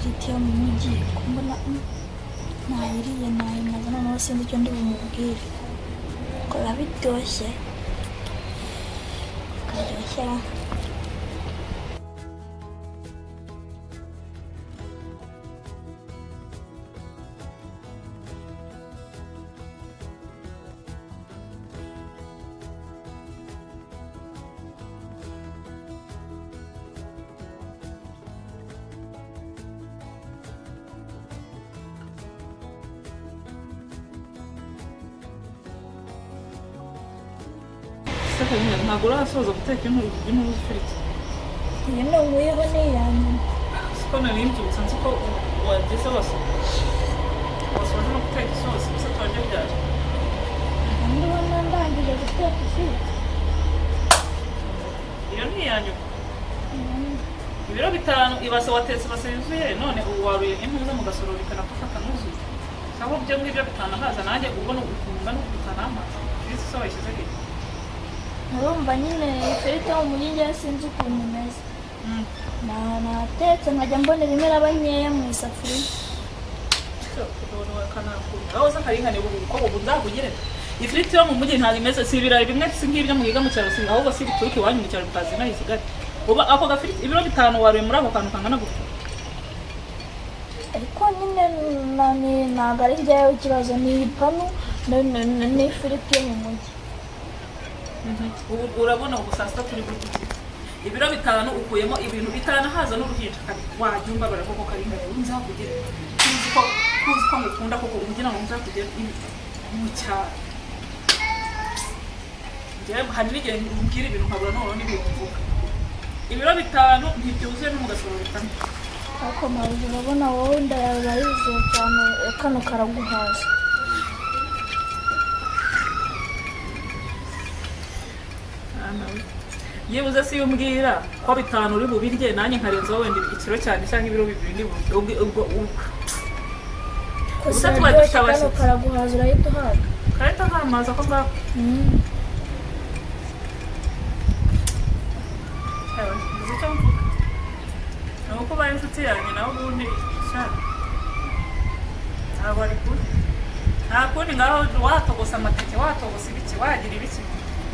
ifiriti yo mu mujyi ko mbona nayiriye nayimaze noneho sinzi icyo ndi bumubwire ko biba biryoshye karyoshye. ntabwo urasoza guteka inkuru z'ifiriti. Iyi ni uwiyeho n'iyanyu. Siko nari mbyutse nzi ko wageze wasoje no guteka isosi gusa twarya byari. Ndabona ndangije guteka ifiriti. Iyo ni iyanyu. Ibiro 5 ibase watetse ibase yuzuye none ubu waruye impuza mu gasorori kanapfata nuzuye. Sabo byo ngibyo 5 haza nanjye ubwo no gukumba no gutana amazi. Ifiriti so wayishyize he? Urumva nyine ifiriti yo mu mujyi sinzi ukuntu imeze. Natetse nkajya mbona rimwe raba nkeya mu isafuriya. Aho za karingane uko ubu nzakugire. Ifiriti yo mu mujyi nta imeze si ibirayi bimwe ngibyo mugiga mu cyaro si ahubwo si bituruka iwanyu mu cyaro bitazi na Kigali. Uba ako gafiriti ibiro 5 waruye muri ako kantu kangana gutyo. Ariko nyine ntabwo ari njyewe ikibazo ni ipanu n'ifiriti yo mu mujyi. Urabona ubu saa sita turi gutya ibiro 5 ukuyemo ibintu 5 haza n'uruhinja kandi wajyumba barakoko karingane nzakugire kuzi ko mukunda koko umugira ngo nzakugire mu cyaro njye hari n'igihe mbwira ibintu nkabura none n'ibintu mvuga ibiro 5 ntibyuzuye no mu gasorori kamwe ariko maze urabona wowe ndayabayize cyane kano karaguhaza. Yebuze si umbwira ko 5 uri bubirye nanjye nkarenzaho wenda ikiro cyane cyangwa ibiro 2 ubwo gusa twabishabase karaguhaza urahita uhaga karita hamaza ko ngako nuko baye inshuti yanjye nawe ubundi cyane ntabwo ari kuri nta kundi ngaho watogosa amateke watogosa ibiki wagira ibiki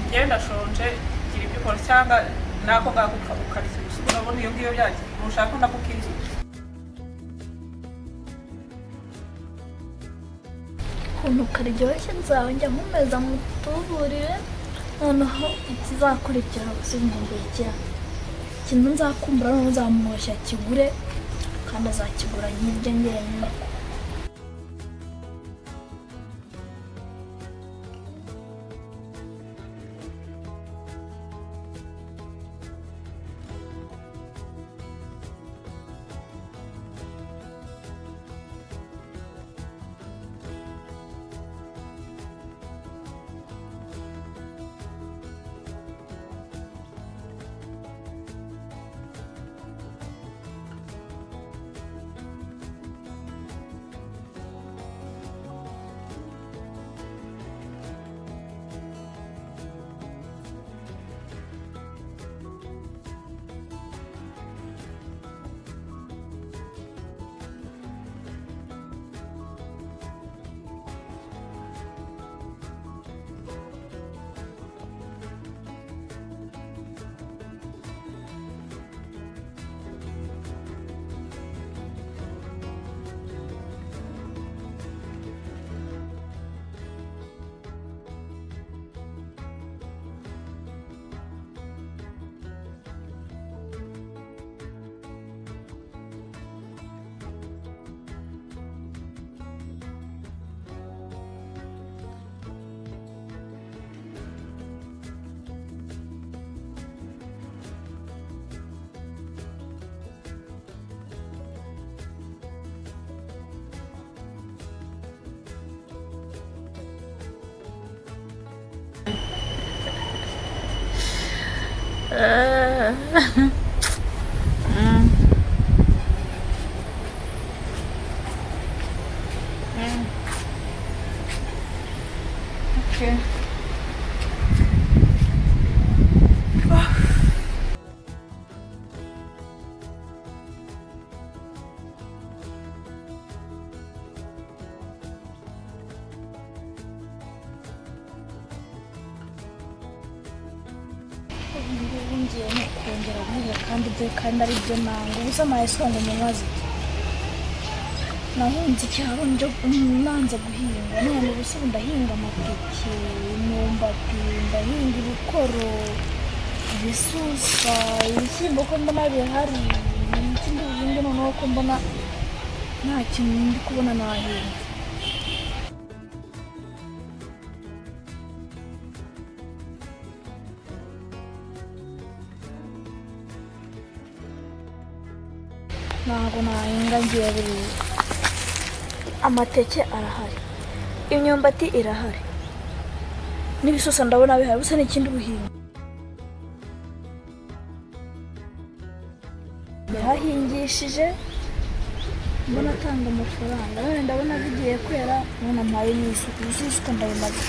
ngenda shonje gira ibyo ukora cyangwa nako ngako ukarishya gusa urabona iyo ngiyo byagiye ntushaka ndakukiriza ukuntu karyoshye nzawe njya nkomeza mutuburire noneho ikizakurikira sinzongera ikintu nzakumbura noneho nzamuhoshya kigure kandi azakigura nyirye njyenyine. Okay. ngiye no kongera guhinga kandi ibyo kandi ari byo nanga ubusa amaheso ngo mumaze nahunze icyaro nje nanze guhinga none ubusa ndahinga amateke imyumbati ndahinga ibikoro ibisusa ibishyimbo ko mbona bihari ikindi buhinge noneho ko mbona nta kintu ndi kubona nahinga ntabwo nahinga ngiye buriya amateke arahari imyumbati irahari n'ibisusa ndabona bihari busa n'ikindi buhinga bihahingishije mbona atanga amafaranga none ndabona bigiye kwera none mpaye n'isuku isuka ndayimaze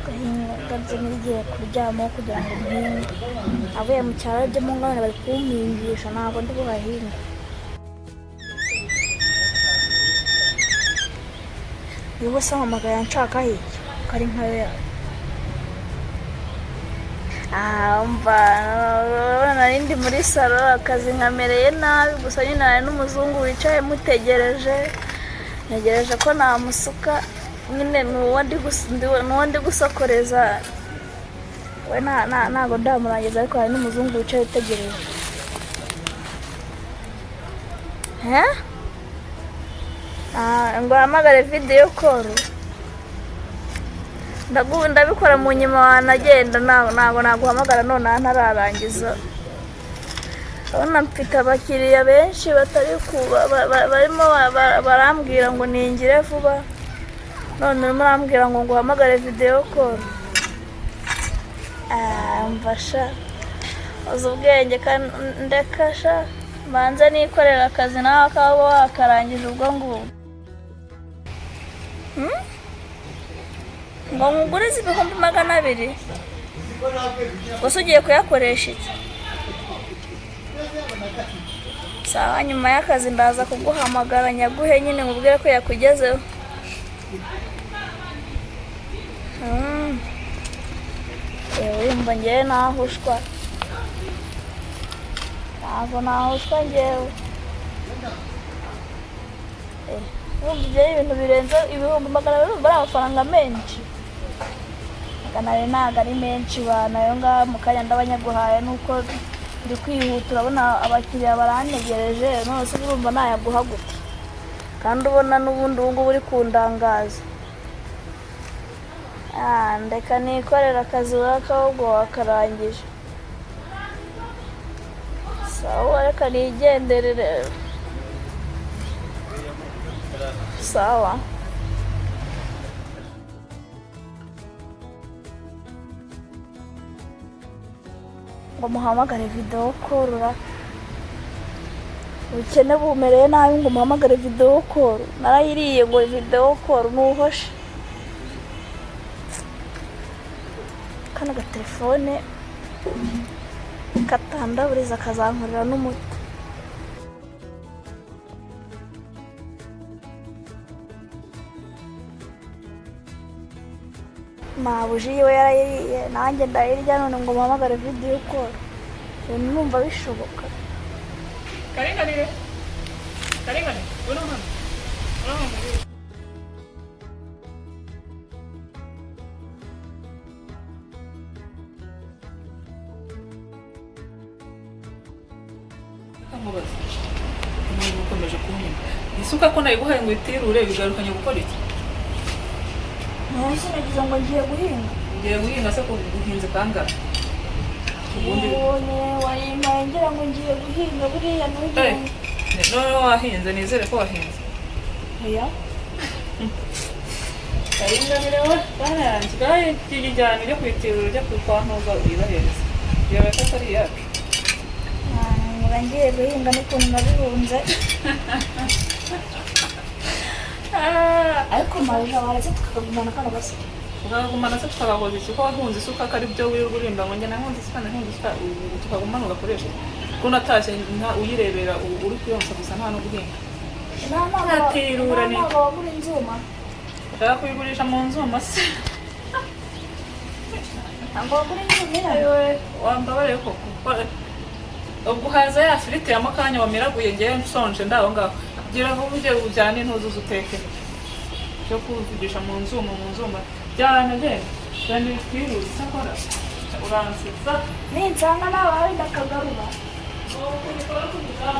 gahinga ngiye kuryamaho kugira ngo mpinge avuye mu cyaro byo mu ngane bari kumpingisha ntabwo ndi buhahinga iyo bose amamagara nshaka hirya kari nkayo yawe mva nari ndi muri salo akazi nkamereye nabi gusa nyine hari n'umuzungu wicaye mutegereje ntegereje ko namusuka nyine nuwo ndi gusokoreza we ntabwo ndamurangiza ariko hari n'umuzungu wicaye utegereje ngo hamagare videyo koru ndabikora mu nyuma wanagenda ntabwo naguhamagara nonaha ntararangiza urabona mfite abakiriya benshi batari barimo barambwira ngo ningire vuba none urimo urambwira ngo nguhamagare videyo koru mfasha uzi ubwenge kandi ndekasha mbanze nikorera akazi nawe akaba wakarangije ubwo ngubwo ngo nkugurize ibihumbi 200 gusa ugiye kuyakoresha iki sawa nyuma y'akazi ndaza kuguhamagara nyaguhe nyine nkubwire ko yakugezeho wimba ngewe nahushwa ntabwo nahushwa ngewe ibyo ibintu birenze ibihumbi 200 bari amafaranga menshi kanari ntabwo ari menshi nayo ngaho mu kanya ndabanyaguhaye nuko ndi kwihuta urabona abakiriya barantegereje none se urumva nayaguha gute kandi ubona n'ubundi ubu ngubu uri kundangaza ndeka nikorera akazi wakahubwo wakarangije sawa reka nigendere rero sawa ngo muhamagare videwo koru ubukene bumereye nabi ngo muhamagare videwo koru narayiriye ngo videwo koru nuhoshe kano gatelefone katandaburiza kazankorera n'umuti mabuji yiwe yarayiriye nanjye ndayirya none ngo muhamagare videwo koru numva bishoboka Karinganire uno hano kamubaza niba ukomeje kunyuma isuka ko nayiguhaye ngo itirure bigarukanye gukora iki nahise nagize ngo ngiye guhinga se ko guhinze kangana ubundi wayimpaye ngira ngo ngiye guhinga buriya ntugire none wahinze nizere ko wahinze oya Karinganire we bana yanjye gahe kijyana ujya kwitirura ujya kwantuza uyibahereza iyo beka atari iyacu ngiye guhinga n'ukuntu nabirunze ariko ariko marija waretse tukagumana kano gase ukagumana se tukagahoza iki ko wahunze isuka ko ari byo wirirwa urimba ngo njye nahunze isuka tukagumana ugakoresha ko natashye uyirebera uri kuyonsa gusa nta no guhinga ntaterura ni wagura inzuma ushaka kuyigurisha mu nzuma se ntabwo wagura inzuma yewe wambabareye koko ubwo haza ya firiti ya makanya wamiraguye ngewe nsonje ndaho ngaho gira aho ujye ujyane intuzuzo uteke cyo kuvugisha mu nzuma byana genda twiruze sakora uransiza ninsanga nawe wenda akagarura kubikora kubikora